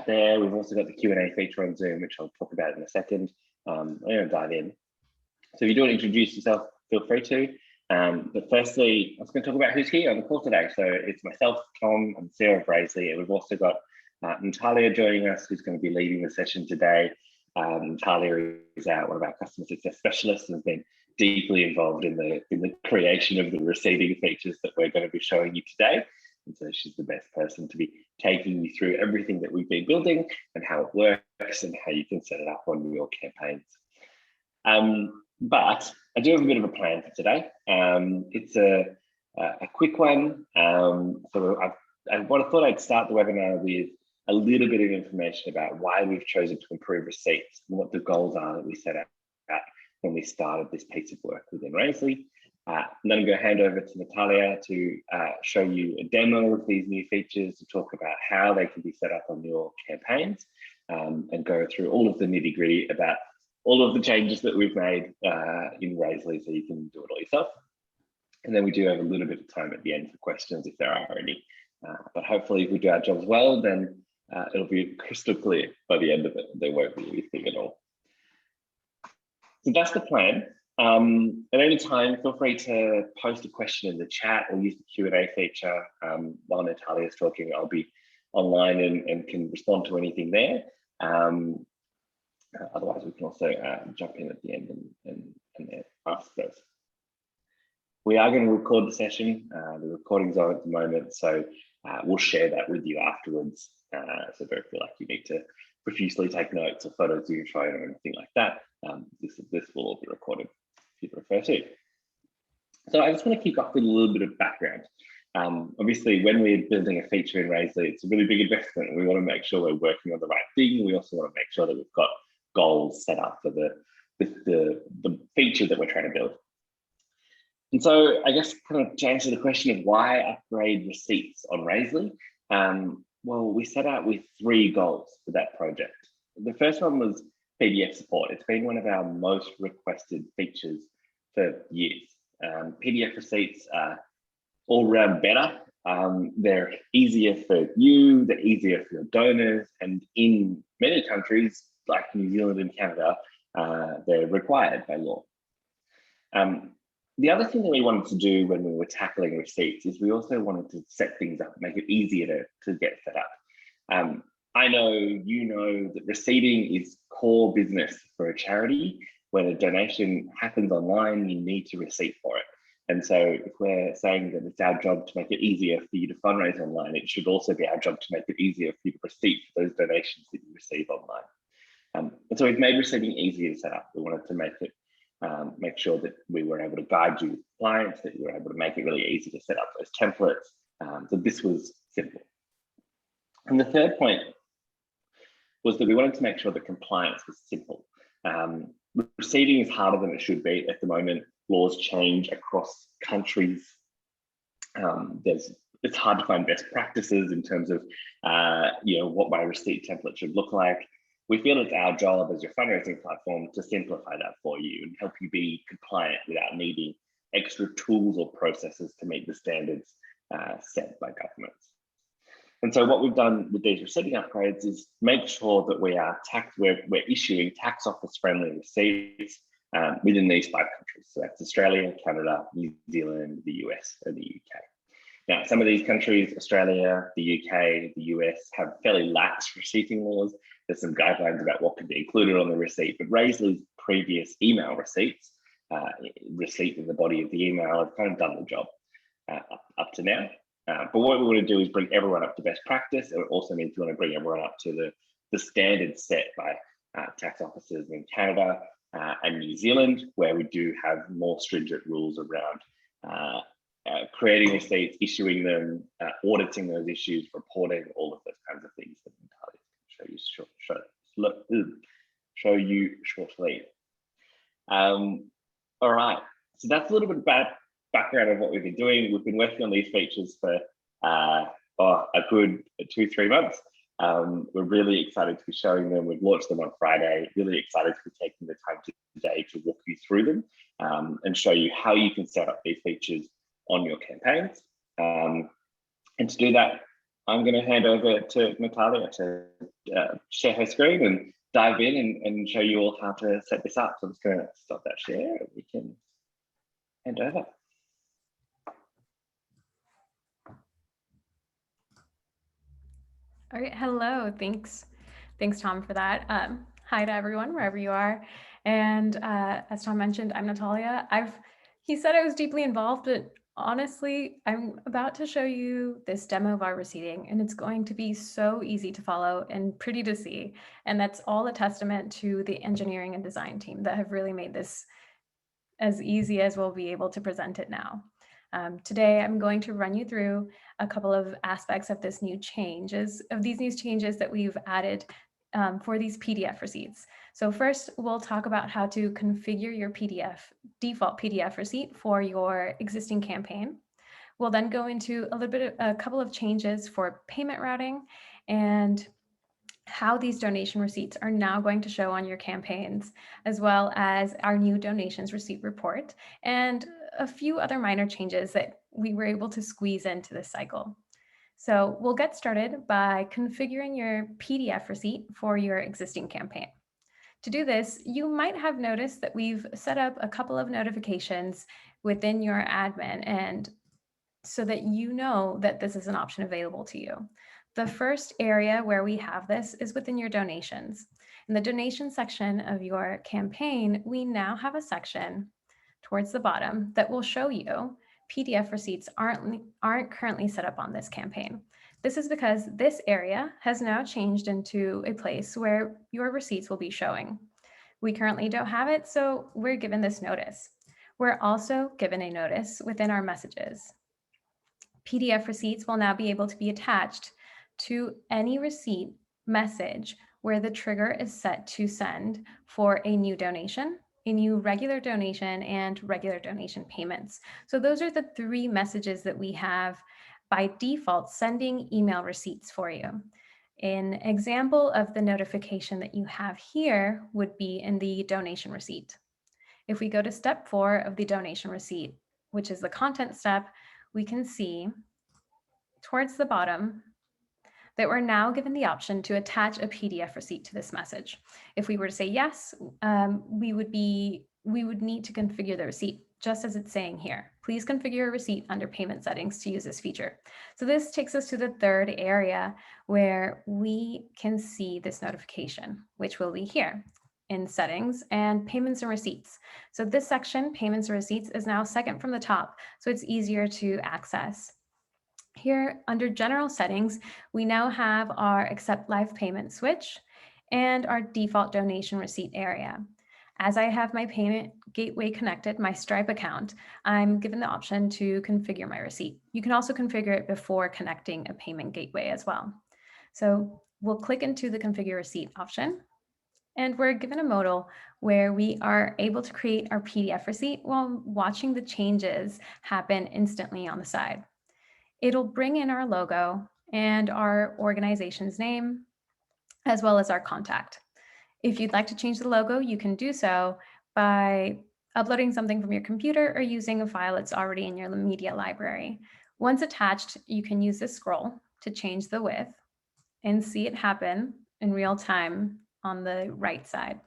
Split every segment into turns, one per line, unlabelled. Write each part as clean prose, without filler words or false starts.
chat there. We've also got the Q&A feature on Zoom, which I'll talk about in a second. I'm going to dive in. So if you do want to introduce yourself, feel free to. But firstly, I was going to talk about who's here on the call today. So it's myself, Tom, and Sarah Brazley, and we've also got Natalia joining us, who's going to be leading the session today. Natalia is one of our customer success specialists and has been deeply involved in the creation of the receiving features that we're going to be showing you today. And so she's the best person to be taking you through everything that we've been building and how it works and how you can set it up on your campaigns. But I do have a bit of a plan for today. It's a quick one. So I thought I'd start the webinar with a little bit of information about why we've chosen to improve receipts and what the goals are that we set out when we started this piece of work within Raisley. And then I'm going to hand over to Natalia to show you a demo of these new features, to talk about how they can be set up on your campaigns, and go through all of the nitty-gritty about all of the changes that we've made in Raisley so you can do it all yourself. And then we do have a little bit of time at the end for questions if there are any. But hopefully if we do our jobs well, then it'll be crystal clear by the end of it. There won't be anything at all. So that's the plan. At any time, feel free to post a question in the chat or use the Q&A feature. While Natalia is talking, I'll be online and can respond to anything there. Otherwise, we can also jump in at the end and ask those. We are going to record the session. The recording's on at the moment, so we'll share that with you afterwards. So don't feel like you need to profusely take notes or photos of your phone or anything like that. This will all be recorded if you prefer to. So I just want to kick off with a little bit of background. Obviously, when we're building a feature in Raisley, it's a really big investment. We want to make sure we're working on the right thing. We also want to make sure that we've got goals set up for the feature that we're trying to build. And so I guess kind of to answer the question of why upgrade receipts on Raisley, well, we set out with 3 goals for that project. The first one was PDF support. It's been one of our most requested features for years. PDF receipts are all around better. They're easier for you, they're easier for your donors, and in many countries, like New Zealand and Canada, they're required by law. The other thing that we wanted to do when we were tackling receipts is we also wanted to set things up, make it easier to get set up. I know you know that receiving is core business for a charity. When a donation happens online, you need to receipt for it. And so if we're saying that it's our job to make it easier for you to fundraise online, it should also be our job to make it easier for you to receipt for those donations that you receive online. And so we've made receiving easier to set up. We wanted to make sure that we were able to guide you with clients, that we were able to make it really easy to set up those templates. So this was simple. And the third point was that we wanted to make sure that compliance was simple. Receiving is harder than it should be at the moment. Laws change across countries. It's hard to find best practices in terms of what my receipt template should look like. We feel it's our job as your fundraising platform to simplify that for you and help you be compliant without needing extra tools or processes to meet the standards set by governments. And so what we've done with these receiving upgrades is make sure that we're issuing tax office friendly receipts within these 5 countries. So that's Australia, Canada, New Zealand, the US, and the UK. Now, some of these countries, Australia, the UK, the US, have fairly lax receipting laws. There's some guidelines about what can be included on the receipt, but Raisley's previous email receipts, receipt in the body of the email, have kind of done the job up to now. But what we want to do is bring everyone up to best practice. It also means we want to bring everyone up to the standards set by tax officers in Canada and New Zealand, where we do have more stringent rules around creating receipts, issuing them, auditing those issues, reporting, all of those kinds of things that Natalia can show you shortly. All right, so that's a little bit about background of what we've been doing. We've been working on these features for a good 2-3 months. We're really excited to be showing them. We've launched them on Friday. Really excited to be taking the time today to walk you through them and show you how you can set up these features on your campaigns. And to do that, I'm going to hand over to Natalia to share her screen and dive in and show you all how to set this up. So I'm just going to stop that share and we can hand over.
All right, hello, thanks, Tom, for that. Hi to everyone, wherever you are. And as Tom mentioned, I'm Natalia. He said I was deeply involved, but honestly, I'm about to show you this demo of our receipting, and it's going to be so easy to follow and pretty to see. And that's all a testament to the engineering and design team that have really made this as easy as we'll be able to present it now. Today, I'm going to run you through a couple of aspects of these new changes that we've added for these PDF receipts. So first, we'll talk about how to configure your default PDF receipt for your existing campaign. We'll then go into a couple of changes for payment routing and how these donation receipts are now going to show on your campaigns, as well as our new donations receipt report, and a few other minor changes that we were able to squeeze into this cycle. So we'll get started by configuring your PDF receipt for your existing campaign. To do this, you might have noticed that we've set up a couple of notifications within your admin, and so that you know that this is an option available to you. The first area where we have this is within your donations. In the donation section of your campaign, we now have a section towards the bottom that will show you PDF receipts aren't currently set up on this campaign. This is because this area has now changed into a place where your receipts will be showing. We currently don't have it, so we're given this notice. We're also given a notice within our messages. PDF receipts will now be able to be attached to any receipt message where the trigger is set to send for a new donation, a new regular donation, and regular donation payments. So those are the three messages that we have by default sending email receipts for you. An example of the notification that you have here would be in the donation receipt. If we go to step 4 of the donation receipt, which is the content step, we can see towards the bottom that we're now given the option to attach a PDF receipt to this message. If we were to say yes, we would need to configure the receipt, just as it's saying here. Please configure a receipt under payment settings to use this feature. So this takes us to the third area where we can see this notification, which will be here in settings and payments and receipts. So this section, payments and receipts, is now second from the top, so it's easier to access. Here under general settings, we now have our accept live payment switch and our default donation receipt area. As I have my payment gateway connected, my Stripe account, I'm given the option to configure my receipt. You can also configure it before connecting a payment gateway as well. So we'll click into the configure receipt option, and we're given a modal where we are able to create our PDF receipt while watching the changes happen instantly on the side. It'll bring in our logo and our organization's name, as well as our contact. If you'd like to change the logo, you can do so by uploading something from your computer or using a file that's already in your media library. Once attached, you can use this scroll to change the width and see it happen in real time on the right side.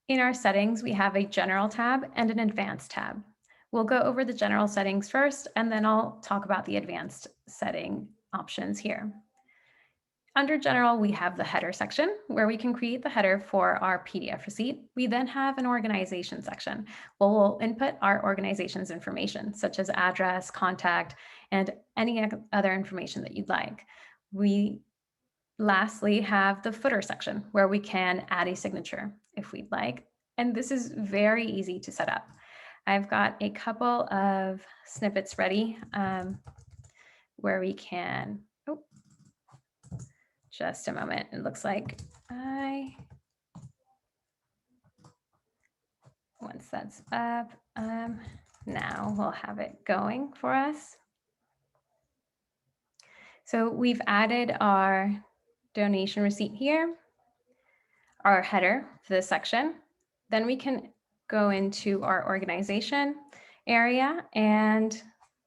In our settings, we have a general tab and an advanced tab. We'll go over the general settings first, and then I'll talk about the advanced setting options here. Under general, we have the header section where we can create the header for our PDF receipt. We then have an organization section where we'll input our organization's information, such as address, contact, and any other information that you'd like. We lastly have the footer section where we can add a signature if we'd like. And this is very easy to set up. I've got a couple of snippets ready where we can, just a moment. It looks like once that's up, now we'll have it going for us. So we've added our donation receipt here, our header for this section. Then we can go into our organization area and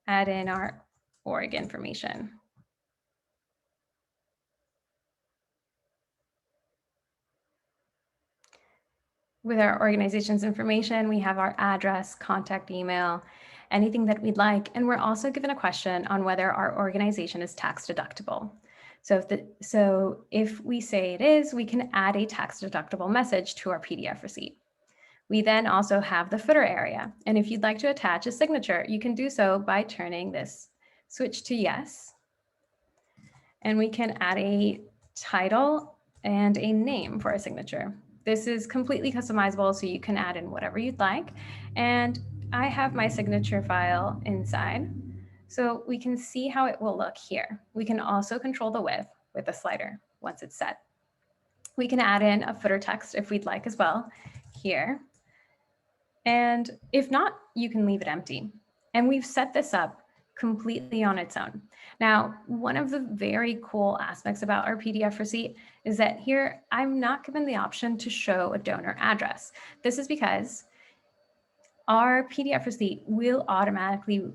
add in our org information. with our organization's information. We have our address, contact email, anything that we'd like. And we're also given a question on whether our organization is tax deductible. So if we say it is, we can add a tax deductible message to our PDF receipt. We then also have the footer area. And if you'd like to attach a signature, you can do so by turning this switch to yes. And we can add a title and a name for a signature. This is completely customizable, so you can add in whatever you'd like. And I have my signature file inside, so we can see how it will look here. We can also control the width with the slider once it's set. We can add in a footer text if we'd like as well here. And if not, you can leave it empty. And we've set this up completely on its own. Now, one of the very cool aspects about our PDF receipt is that here I'm not given the option to show a donor address. This is because our PDF receipt will automatically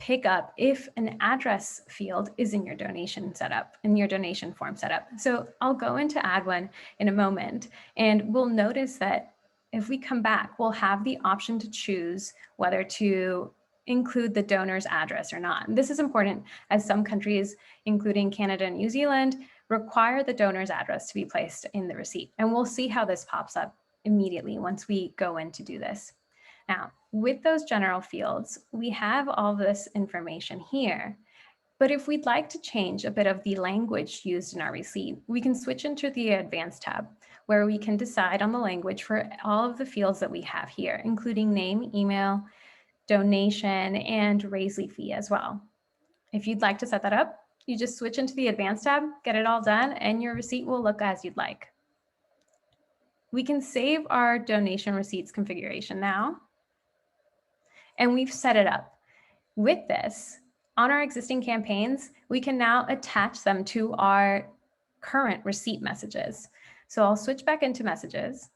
pick up if an address field is in your donation setup, in your donation form setup. So I'll go into add one in a moment, and we'll notice that if we come back, we'll have the option to choose whether to include the donor's address or not. And this is important as some countries, including Canada and New Zealand, require the donor's address to be placed in the receipt. And we'll see how this pops up immediately once we go in to do this. Now, with those general fields, we have all this information here. But if we'd like to change a bit of the language used in our receipt, we can switch into the Advanced tab, where we can decide on the language for all of the fields that we have here, including name, email, donation, and Raisley fee as well. If you'd like to set that up, you just switch into the Advanced tab, get it all done, and your receipt will look as you'd like. We can save our donation receipts configuration now, and we've set it up. With this, on our existing campaigns, we can now attach them to our current receipt messages. So I'll switch back into messages.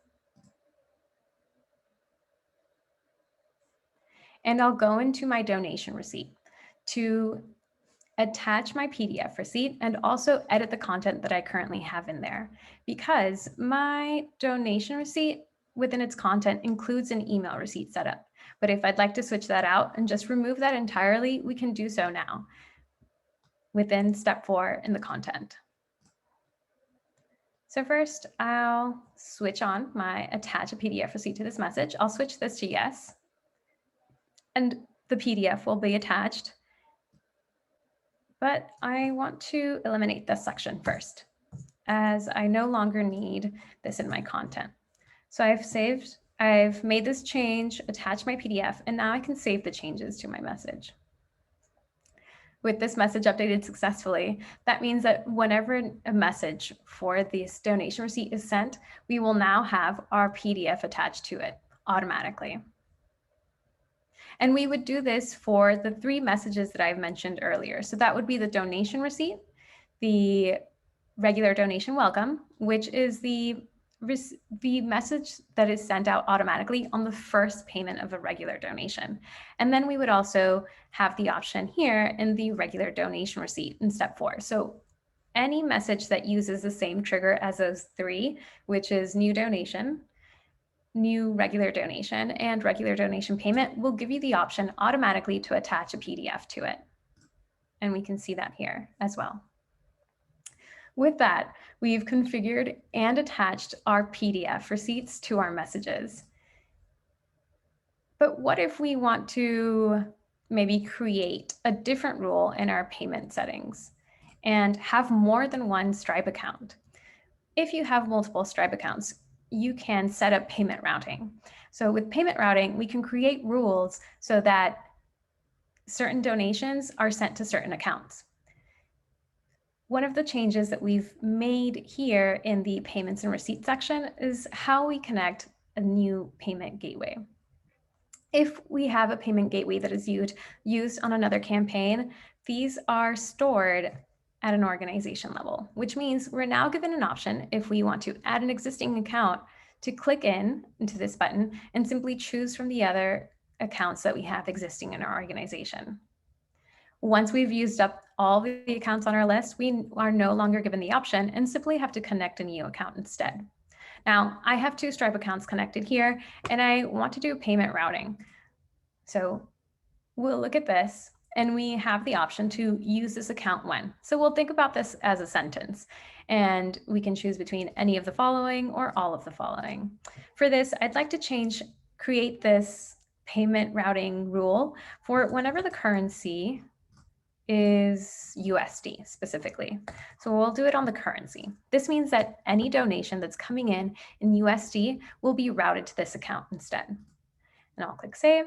And I'll go into my donation receipt to attach my PDF receipt and also edit the content that I currently have in there, because my donation receipt within its content includes an email receipt setup. But if I'd like to switch that out and just remove that entirely, we can do so now within step 4 in the content. So first, I'll switch on my attach a PDF receipt to this message. I'll switch this to yes, and the PDF will be attached. But I want to eliminate this section first, as I no longer need this in my content. So I've made this change, attached my PDF, and now I can save the changes to my message. With this message updated successfully, that means that whenever a message for this donation receipt is sent, we will now have our PDF attached to it automatically. And we would do this for the 3 messages that I've mentioned earlier. So that would be the donation receipt, the regular donation welcome, which is the message that is sent out automatically on the first payment of a regular donation. And then we would also have the option here in the regular donation receipt in step 4. So any message that uses the same trigger as those 3, which is new donation, new regular donation, and regular donation payment, will give you the option automatically to attach a PDF to it. And we can see that here as well. With that, we've configured and attached our PDF receipts to our messages. But what if we want to maybe create a different rule in our payment settings and have more than one Stripe account? If you have multiple Stripe accounts, you can set up payment routing. So with payment routing, we can create rules so that certain donations are sent to certain accounts. One of the changes that we've made here in the payments and receipts section is how we connect a new payment gateway. If we have a payment gateway that is used on another campaign, these are stored at an organization level, which means we're now given an option if we want to add an existing account to click into this button and simply choose from the other accounts that we have existing in our organization. Once we've used up all the accounts on our list, we are no longer given the option and simply have to connect a new account instead. Now, I have 2 Stripe accounts connected here, and I want to do payment routing. So we'll look at this, and we have the option to use this account when. So we'll think about this as a sentence, and we can choose between any of the following or all of the following. For this, I'd like to create this payment routing rule for whenever the currency is USD specifically. So we'll do it on the currency. This means that any donation that's coming in USD will be routed to this account instead. And I'll click save.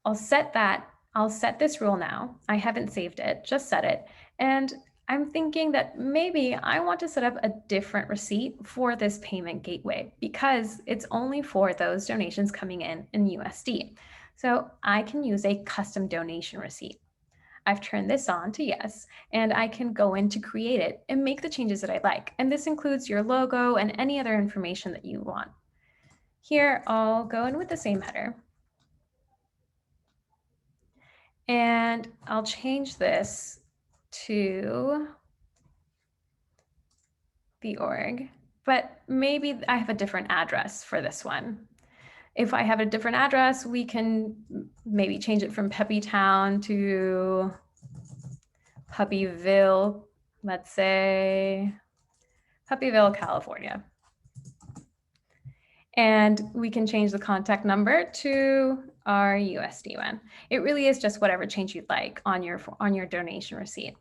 I'll set this rule now. I haven't saved it, just set it. And I'm thinking that maybe I want to set up a different receipt for this payment gateway because it's only for those donations coming in USD. So I can use a custom donation receipt. I've turned this on to yes, and I can go in to create it and make the changes that I like. And this includes your logo and any other information that you want. Here, I'll go in with the same header. And I'll change this to the org, but maybe I have a different address for this one. If I have a different address, we can maybe change it from Peppy Town to Puppyville, let's say Puppyville, California. And we can change the contact number to our USD one. It really is just whatever change you'd like on your donation receipt.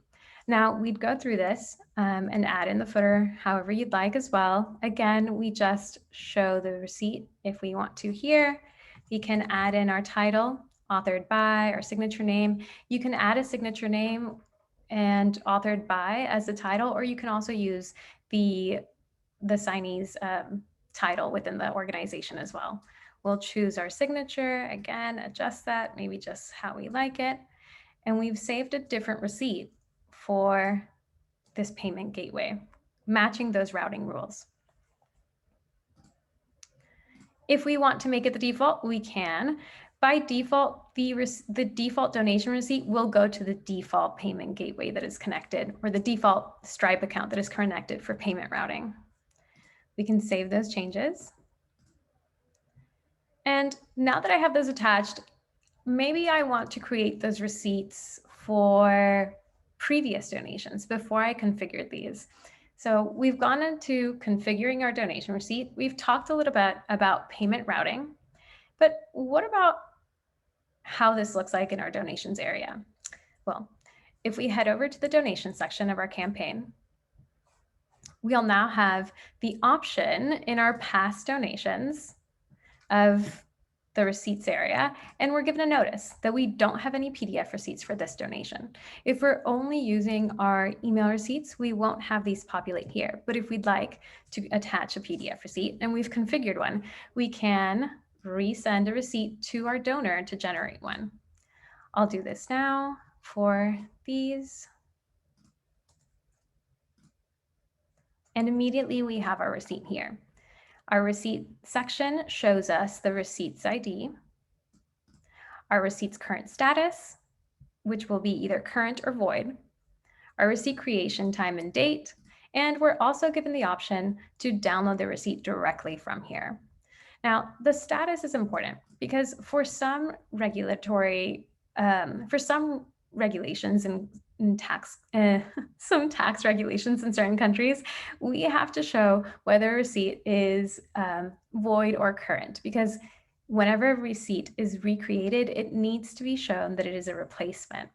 Now we'd go through this and add in the footer however you'd like as well. Again, we just show the receipt if we want to here. We can add in our title, authored by, our signature name. You can add a signature name and authored by as the title, or you can also use the signee's title within the organization as well. We'll choose our signature, again, adjust that, maybe just how we like it. And we've saved a different receipt for this payment gateway, matching those routing rules. If we want to make it the default, we can. By default, the default donation receipt will go to the default payment gateway that is connected, or the default Stripe account that is connected for payment routing. We can save those changes. And now that I have those attached, maybe I want to create those receipts for previous donations before I configured these. So we've gone into configuring our donation receipt. We've talked a little bit about payment routing, but what about how this looks like in our donations area? Well, if we head over to the donation section of our campaign, we'll now have the option in our past donations of the receipts area, and we're given a notice that we don't have any PDF receipts for this donation. If we're only using our email receipts, we won't have these populate here. But if we'd like to attach a PDF receipt, and we've configured one, we can resend a receipt to our donor to generate one. I'll do this now for these. And immediately we have our receipt here. Our receipt section shows us the receipt's ID, our receipt's current status, which will be either current or void, our receipt creation time and date, and we're also given the option to download the receipt directly from here. Now, the status is important because for some regulations and tax, some tax regulations in certain countries, we have to show whether a receipt is void or current, because whenever a receipt is recreated, it needs to be shown that it is a replacement.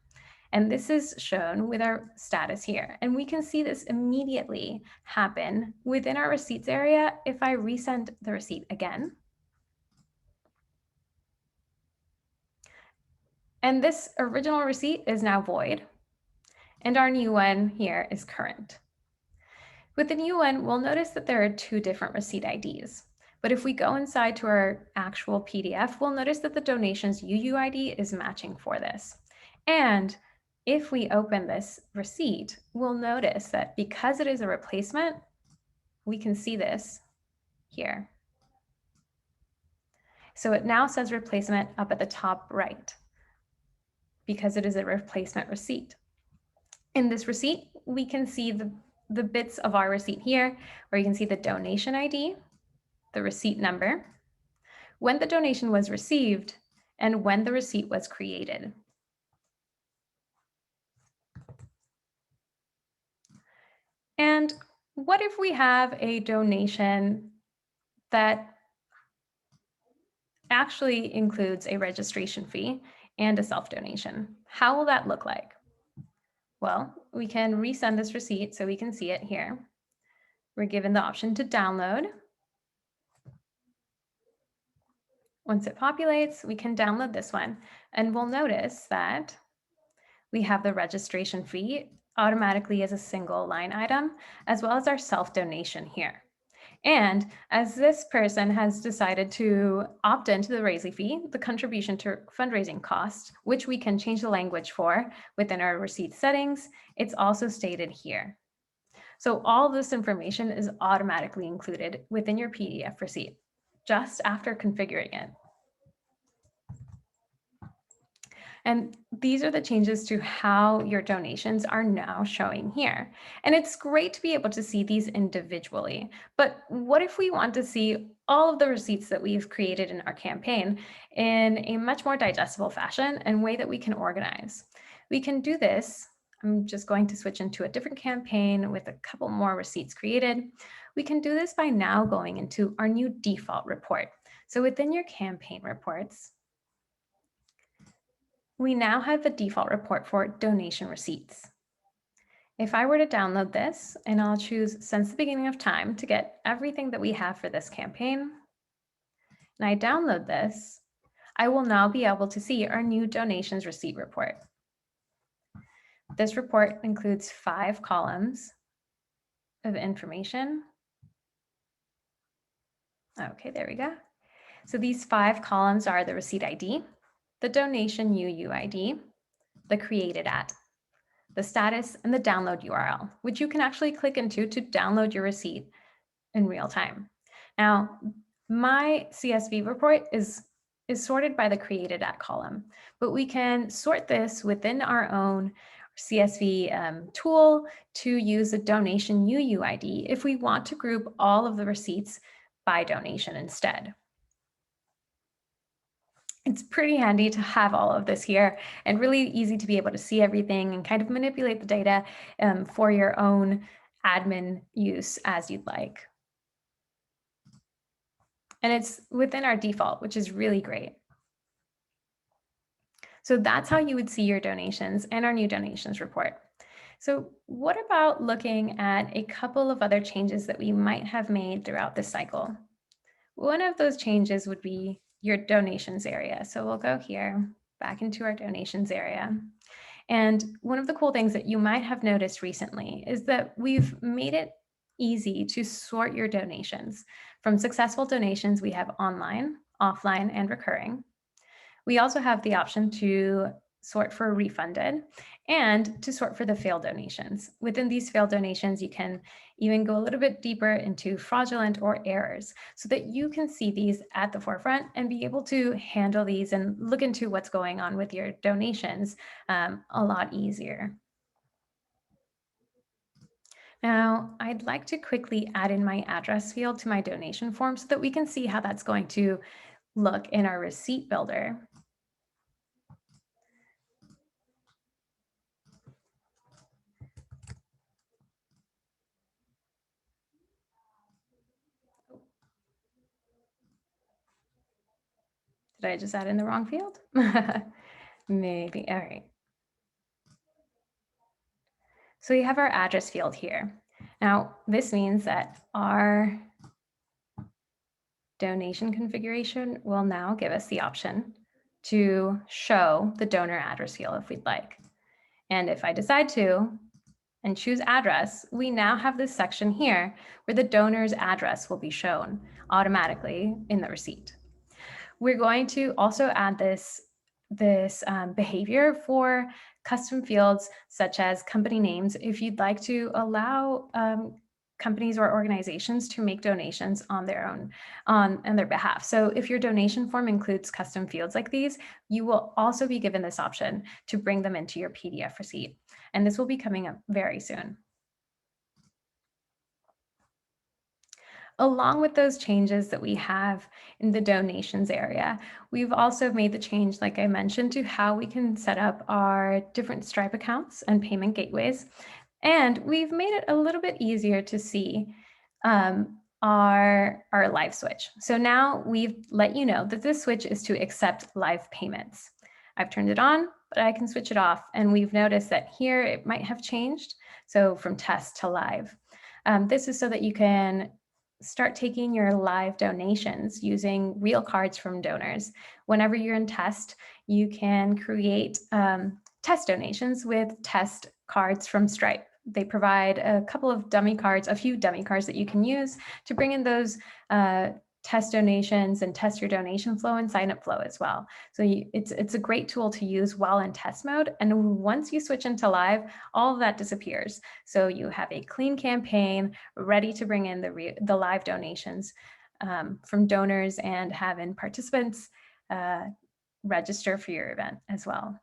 And this is shown with our status here. And we can see this immediately happen within our receipts area if I resend the receipt again. And this original receipt is now void. And our new one here is current. With the new one, we'll notice that there are 2 different receipt IDs. But if we go inside to our actual PDF, we'll notice that the donations UUID is matching for this. And if we open this receipt, we'll notice that because it is a replacement, we can see this here. So it now says replacement up at the top right because it is a replacement receipt. In this receipt, we can see the bits of our receipt here, where you can see the donation ID, the receipt number, when the donation was received, and when the receipt was created. And what if we have a donation that actually includes a registration fee and a self-donation? How will that look like? Well, we can resend this receipt so we can see it here. We're given the option to download. Once it populates, we can download this one, and we'll notice that we have the registration fee automatically as a single line item, as well as our self-donation here. And as this person has decided to opt into the Raisely fee, the contribution to fundraising cost, which we can change the language for within our receipt settings, it's also stated here. So all this information is automatically included within your PDF receipt, just after configuring it. And these are the changes to how your donations are now showing here. And it's great to be able to see these individually. But what if we want to see all of the receipts that we've created in our campaign in a much more digestible fashion and way that we can organize? We can do this. I'm just going to switch into a different campaign with a couple more receipts created. We can do this by now going into our new default report. So within your campaign reports, we now have the default report for donation receipts. If I were to download this, and I'll choose since the beginning of time to get everything that we have for this campaign, and I download this, I will now be able to see our new donations receipt report. This report includes 5 columns of information. Okay, there we go. So these 5 columns are the receipt ID, the donation UUID, the created at, the status, and the download URL, which you can actually click into to download your receipt in real time. Now, my CSV report is sorted by the created at column, but we can sort this within our own CSV tool to use a donation UUID if we want to group all of the receipts by donation instead. It's pretty handy to have all of this here and really easy to be able to see everything and kind of manipulate the data for your own admin use as you'd like. And it's within our default, which is really great. So that's how you would see your donations and our new donations report. So what about looking at a couple of other changes that we might have made throughout this cycle? One of those changes would be your donations area. So we'll go here, back into our donations area. And one of the cool things that you might have noticed recently is that we've made it easy to sort your donations. From successful donations, we have online, offline, and recurring. We also have the option to sort for refunded and to sort for the failed donations. Within these failed donations, you can even go a little bit deeper into fraudulent or errors so that you can see these at the forefront and be able to handle these and look into what's going on with your donations a lot easier. Now, I'd like to quickly add in my address field to my donation form so that we can see how that's going to look in our receipt builder. Did I just add in the wrong field? Maybe, all right. So we have our address field here. Now, this means that our donation configuration will now give us the option to show the donor address field if we'd like. And if I decide to and choose address, we now have this section here where the donor's address will be shown automatically in the receipt. We're going to also add this behavior for custom fields such as company names if you'd like to allow companies or organizations to make donations on their own, on their behalf. So if your donation form includes custom fields like these, you will also be given this option to bring them into your PDF receipt. And this will be coming up very soon. Along with those changes that we have in the donations area, we've also made the change, like I mentioned, to how we can set up our different Stripe accounts and payment gateways. And we've made it a little bit easier to see our live switch. So now we've let you know that this switch is to accept live payments. I've turned it on, but I can switch it off. And we've noticed that here it might have changed. So from test to live. This is so that you can start taking your live donations using real cards from donors. Whenever you're in test, you can create test donations with test cards from Stripe. They provide a couple of dummy cards, a few dummy cards that you can use to bring in those test donations and test your donation flow and sign up flow as well. So it's a great tool to use while in test mode. And once you switch into live, all of that disappears. So you have a clean campaign ready to bring in the live donations from donors and have in participants register for your event as well.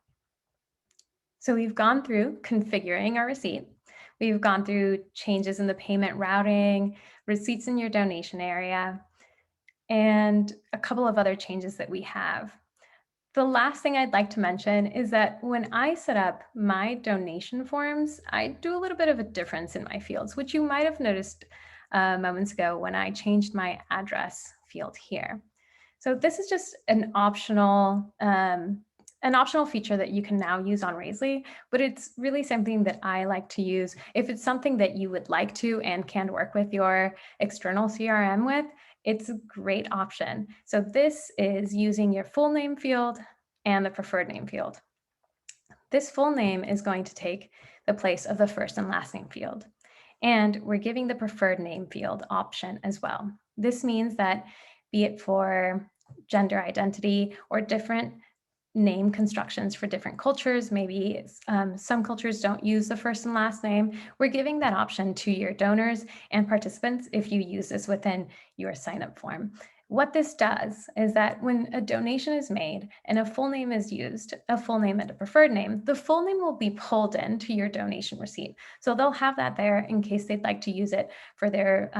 So we've gone through configuring our receipt. We've gone through changes in the payment routing, receipts in your donation area, and a couple of other changes that we have. The last thing I'd like to mention is that when I set up my donation forms, I do a little bit of a difference in my fields, which you might have noticed moments ago when I changed my address field here. So this is just an optional feature that you can now use on Raisely, but it's really something that I like to use. If it's something that you would like to and can work with your external CRM with, it's a great option. So this is using your full name field and the preferred name field. This full name is going to take the place of the first and last name field. And we're giving the preferred name field option as well. This means that be it for gender identity or different name constructions for different cultures. Maybe some cultures don't use the first and last name. We're giving that option to your donors and participants if you use this within your sign-up form. What this does is that when a donation is made and a full name is used, a full name and a preferred name, the full name will be pulled into your donation receipt. So they'll have that there in case they'd like to use it for their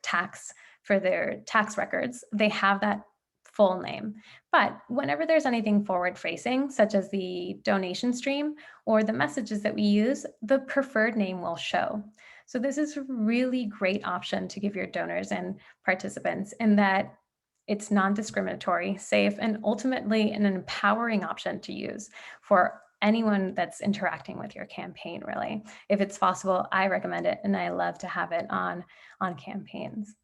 tax records. They have that full name. But whenever there's anything forward facing, such as the donation stream or the messages that we use, the preferred name will show. So this is a really great option to give your donors and participants in that it's non-discriminatory, safe, and ultimately an empowering option to use for anyone that's interacting with your campaign, really. If it's possible, I recommend it, and I love to have it on campaigns.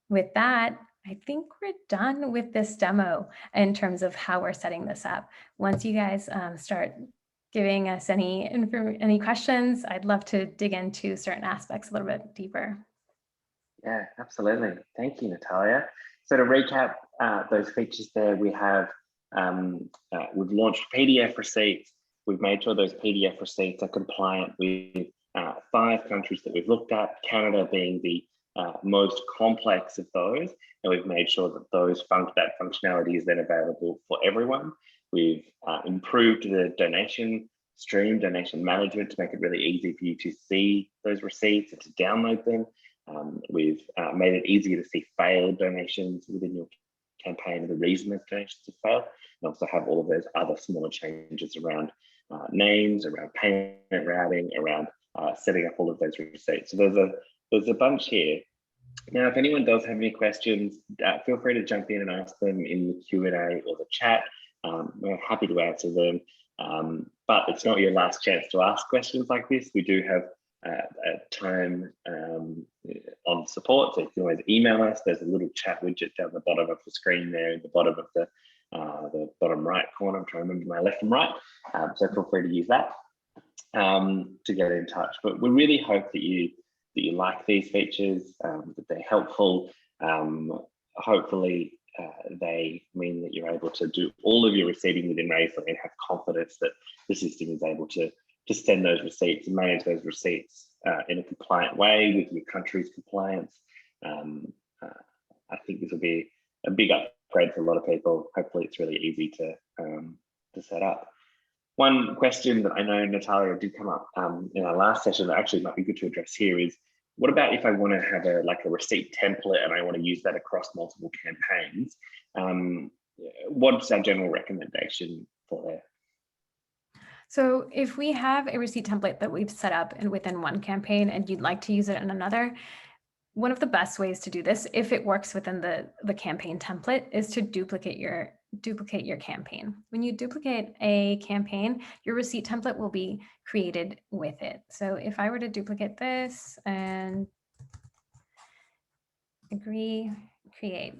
With that, I think we're done with this demo in terms of how we're setting this up. Once you guys start giving us any questions, I'd love to dig into certain aspects a little bit deeper.
Yeah, absolutely. Thank you, Natalia. So to recap those features there, we have we've launched PDF receipts. We've made sure those PDF receipts are compliant with 5 countries that we've looked at, Canada being the most complex of those, and we've made sure that that functionality is then available for everyone. We've improved the donation stream, donation management, to make it really easy for you to see those receipts and to download them. We've made it easier to see failed donations within your campaign and the reason those donations have failed, and also have all of those other smaller changes around names, around payment routing, around setting up all of those receipts. So there's a bunch here. Now, if anyone does have any questions, feel free to jump in and ask them in the Q&A or the chat. We're happy to answer them, but it's not your last chance to ask questions like this. We do have a time on support, so you can always email us. There's a little chat widget down the bottom of the screen there, in the bottom of the bottom right corner. I'm trying to remember my left and right, so feel free to use that to get in touch. But we really hope that you like these features, that they're helpful. Hopefully they mean that you're able to do all of your receiving within Raisely and have confidence that the system is able to send those receipts and manage those receipts in a compliant way with your country's compliance. I think this will be a big upgrade for a lot of people. Hopefully it's really easy to set up. One question that I know, Natalia, did come up in our last session that actually might be good to address here is, what about if I want to have a receipt template and I want to use that across multiple campaigns? What's our general recommendation for that?
So if we have a receipt template that we've set up and within one campaign and you'd like to use it in another, one of the best ways to do this, if it works within the campaign template, is to duplicate your campaign. When you duplicate a campaign, your receipt template will be created with it. So if I were to duplicate this and agree, create.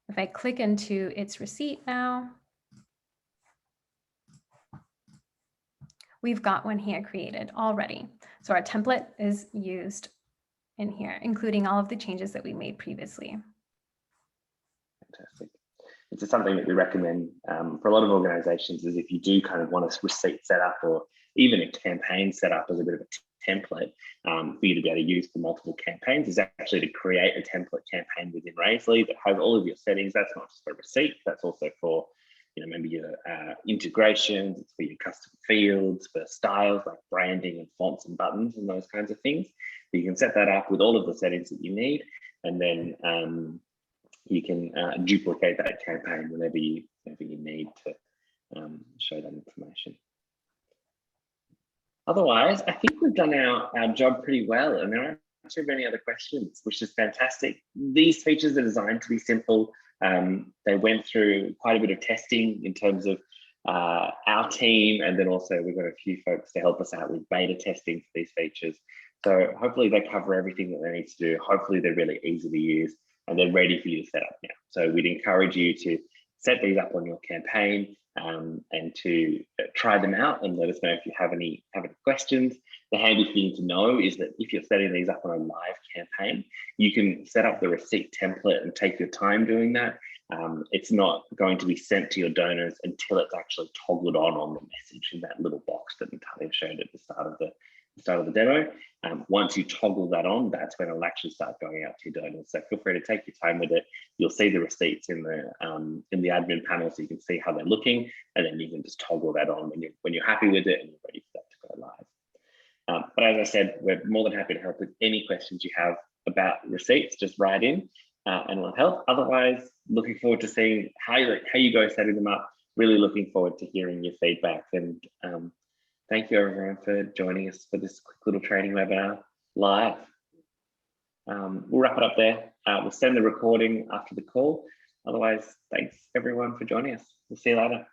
If I click into its receipt now, we've got one here created already. So our template is used in here, including all of the changes that we made previously.
Fantastic. It's just something that we recommend for a lot of organizations, is if you do kind of want a receipt set up or even a campaign set up as a bit of a template for you to be able to use for multiple campaigns, is actually to create a template campaign within Razorly that has all of your settings. That's not just for receipts, that's also for maybe your integrations, it's for your custom fields, for styles like branding and fonts and buttons and those kinds of things. So you can set that up with all of the settings that you need, and then you can duplicate that campaign whenever you need to show that information. Otherwise, I think we've done our job pretty well, and there aren't too many other questions, which is fantastic. These features are designed to be simple. They went through quite a bit of testing in terms of our team, and then also we've got a few folks to help us out with beta testing for these features. So hopefully they cover everything that they need to do. Hopefully they're really easy to use and they're ready for you to set up now. So we'd encourage you to set these up on your campaign and to try them out and let us know if you have any questions. The handy thing to know is that if you're setting these up on a live campaign, you can set up the receipt template and take your time doing that. It's not going to be sent to your donors until it's actually toggled on the message in that little box that Natalia showed at the start of the demo. Once you toggle that on, that's when it'll actually start going out to your donors. So feel free to take your time with it. You'll see the receipts in the admin panel, so you can see how they're looking, and then you can just toggle that on when you're happy with it and you're ready for that to go live. But as I said, we're more than happy to help with any questions you have about receipts. Just write in and we'll help. Otherwise, looking forward to seeing how you go setting them up. Really looking forward to hearing your feedback, and thank you everyone for joining us for this quick little training webinar live. We'll wrap it up there. We'll send the recording after the call. Otherwise, thanks everyone for joining us. We'll see you later.